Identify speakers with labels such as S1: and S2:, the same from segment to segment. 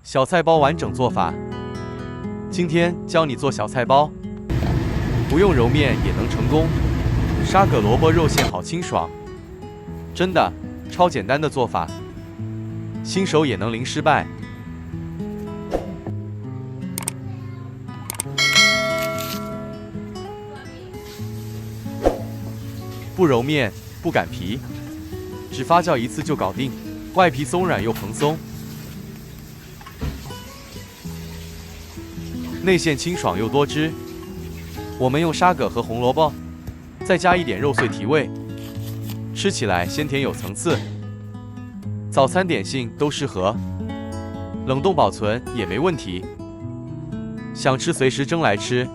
S1: 小菜包完整做法，今天教你做小菜包，不用揉面也能成功。沙葛萝卜肉馅好清爽，真的超简单的做法，新手也能零失败。不揉面，不擀皮，只发酵一次就搞定，外皮松软又蓬松，内馅清爽又多汁。我们用沙葛和红萝卜，再加一点肉碎提味，吃起来鲜甜有层次。早餐点心都适合，冷冻保存也没问题。想吃随时蒸来吃，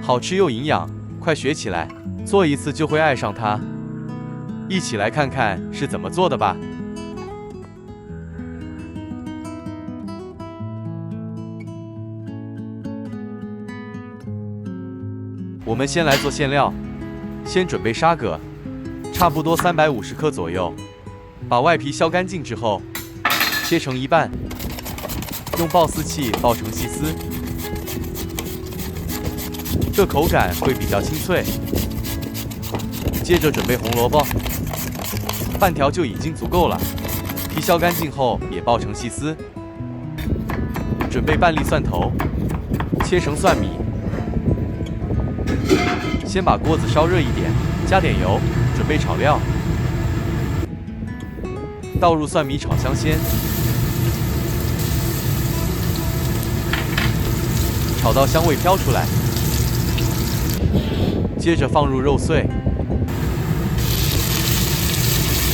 S1: 好吃又营养，快学起来，做一次就会爱上它。一起来看看是怎么做的吧。我们先来做馅料，先准备沙葛，差不多350克左右。把外皮削干净之后，切成一半，用刨丝器刨成细丝，这口感会比较清脆。接着准备红萝卜，半条就已经足够了，皮削干净后也刨成细丝。准备半粒蒜头，切成蒜米。先把锅子烧热一点，加点油，准备炒料。倒入蒜米炒香鲜，炒到香味飘出来。接着放入肉碎，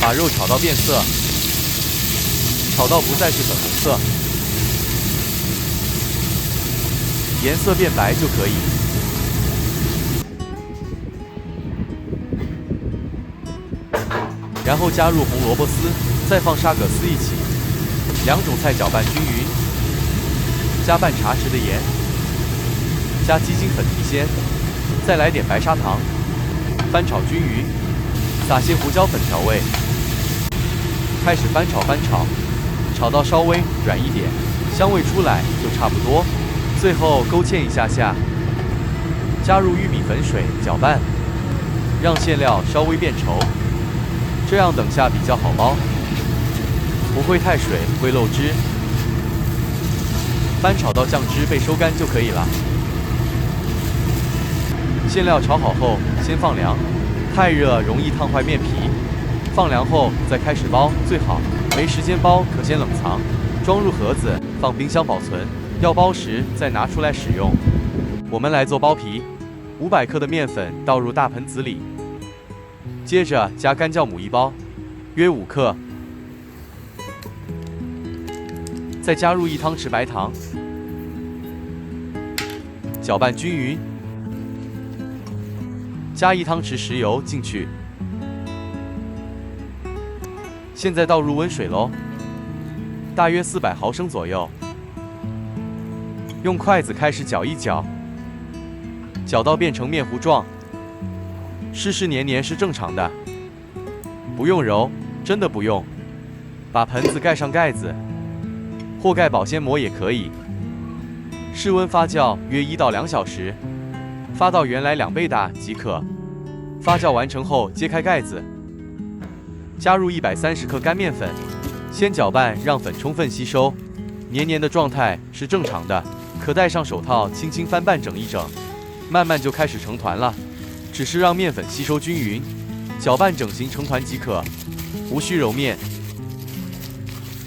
S1: 把肉炒到变色，炒到不再是粉红色，颜色变白就可以。然后加入红萝卜丝，再放沙葛丝一起，两种菜搅拌均匀，加半茶匙的盐，加鸡精粉提鲜，再来点白砂糖，翻炒均匀，撒些胡椒粉调味。开始翻炒，炒到稍微软一点，香味出来就差不多。最后勾芡一下下，加入玉米粉水搅拌，让馅料稍微变稠。这样等下比较好包，不会太水，会漏汁。翻炒到酱汁被收干就可以了。馅料炒好后，先放凉，太热容易烫坏面皮。放凉后再开始包最好，没时间包可先冷藏，装入盒子放冰箱保存，要包时再拿出来使用。我们来做包皮，500克的面粉倒入大盆子里。接着加干酵母1包，约5克，再加入1汤匙白糖，搅拌均匀，加1汤匙食油进去。现在倒入温水喽，大约400毫升左右，用筷子开始搅一搅，搅到变成面糊状。湿湿黏黏是正常的，不用揉，真的不用。把盆子盖上盖子，或盖保鲜膜也可以。室温发酵约1到2小时，发到原来2倍大即可。发酵完成后揭开盖子，加入130克干面粉，先搅拌让粉充分吸收，黏黏的状态是正常的，可戴上手套轻轻翻拌整一整，慢慢就开始成团了。只是让面粉吸收均匀，搅拌整形成团即可，无需揉面。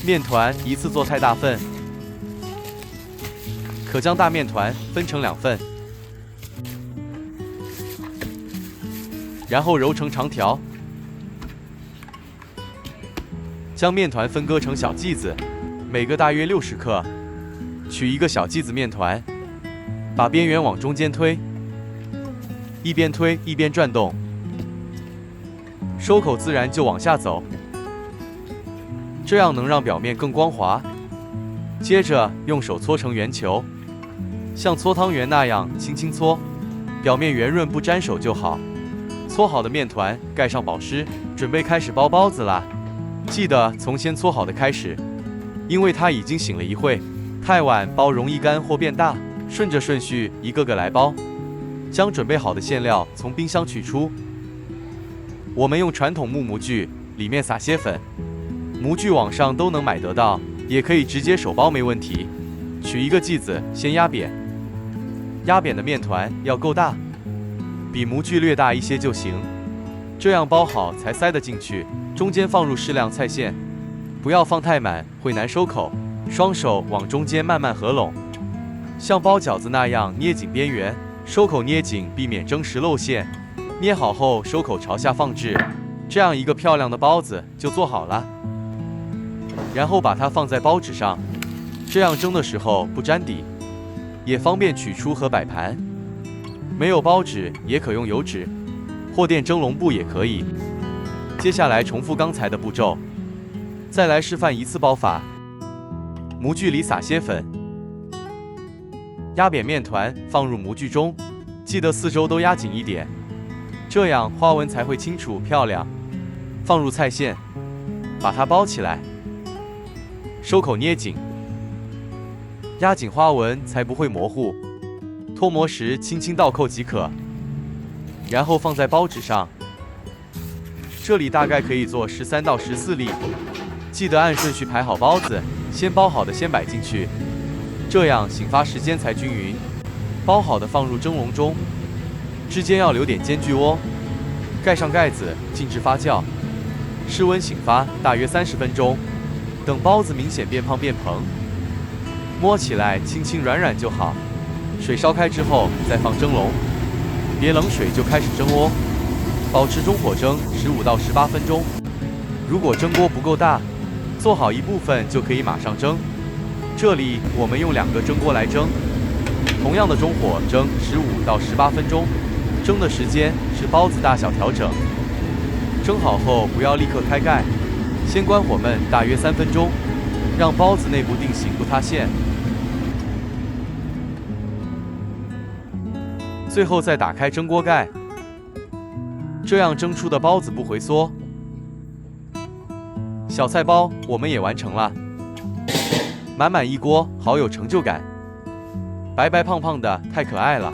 S1: 面团一次做太大份，可将大面团分成2份，然后揉成长条，将面团分割成小剂子，每个大约60克。取一个小剂子面团，把边缘往中间推。一边推一边转动，收口自然就往下走，这样能让表面更光滑。接着用手搓成圆球，像搓汤圆那样轻轻搓，表面圆润不沾手就好。搓好的面团盖上保湿，准备开始包包子啦。记得从先搓好的开始，因为它已经醒了一会，太晚包容易干或变大。顺着顺序一个个来包，将准备好的馅料从冰箱取出。我们用传统木模具，里面撒些粉，模具网上都能买得到，也可以直接手包没问题。取一个剂子，先压扁，压扁的面团要够大，比模具略大一些就行，这样包好才塞得进去。中间放入适量菜馅，不要放太满，会难收口。双手往中间慢慢合拢，像包饺子那样捏紧边缘，收口捏紧，避免蒸时露馅。捏好后收口朝下放置，这样一个漂亮的包子就做好了。然后把它放在包纸上，这样蒸的时候不粘底，也方便取出和摆盘。没有包纸也可用油纸或电蒸笼布也可以。接下来重复刚才的步骤，再来示范一次包法。模具里撒些粉，压扁面团放入模具中，记得四周都压紧一点，这样花纹才会清楚漂亮。放入菜馅，把它包起来，收口捏紧，压紧花纹才不会模糊。脱模时轻轻倒扣即可，然后放在包纸上。这里大概可以做13到14粒，记得按顺序排好包子，先包好的先摆进去，这样醒发时间才均匀。包好的放入蒸笼中，之间要留点间距哦。盖上盖子，静置发酵，室温醒发大约30分钟。等包子明显变胖变蓬，摸起来轻轻软软就好。水烧开之后再放蒸笼，别冷水就开始蒸哦，保持中火蒸15到18分钟。如果蒸锅不够大，做好一部分就可以马上蒸。这里我们用2个蒸锅来蒸，同样的中火蒸15到18分钟，蒸的时间是包子大小调整。蒸好后不要立刻开盖，先关火焖大约3分钟，让包子内部定型不塌陷。最后再打开蒸锅盖，这样蒸出的包子不回缩。小菜包我们也完成了，满满一锅，好有成就感。白白胖胖的，太可爱了，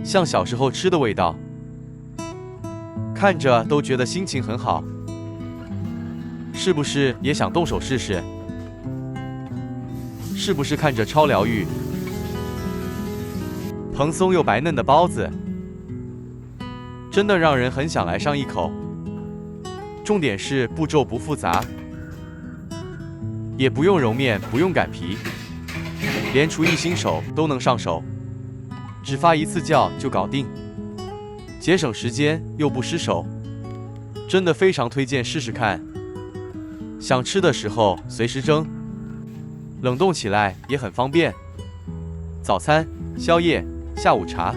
S1: 像小时候吃的味道，看着都觉得心情很好。是不是也想动手试试？是不是看着超疗愈？蓬松又白嫩的包子，真的让人很想来上一口。重点是步骤不复杂，也不用揉面，不用擀皮，连厨艺新手都能上手，只发一次酵就搞定，节省时间又不失手，真的非常推荐试试看。想吃的时候随时蒸，冷冻起来也很方便。早餐、宵夜、下午茶，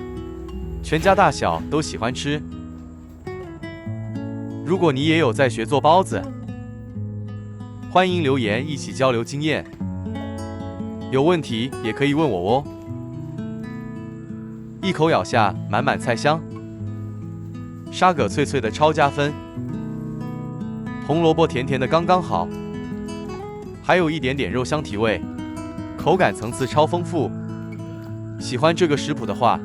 S1: 全家大小都喜欢吃。如果你也有在学做包子，欢迎留言一起交流经验，有问题也可以问我哦。一口咬下，满满菜香，沙葛脆脆的超加分，红萝卜甜甜的刚刚好，还有一点点肉香提味，口感层次超丰富。喜欢这个食谱的话，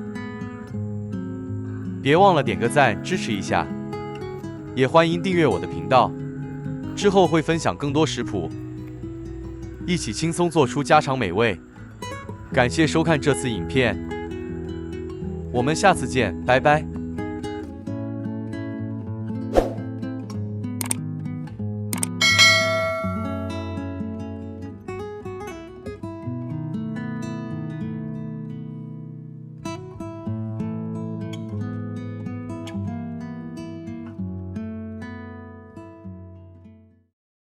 S1: 别忘了点个赞支持一下，也欢迎订阅我的频道，之后会分享更多食谱，一起轻松做出家常美味。感谢收看这次影片，我们下次见，拜拜。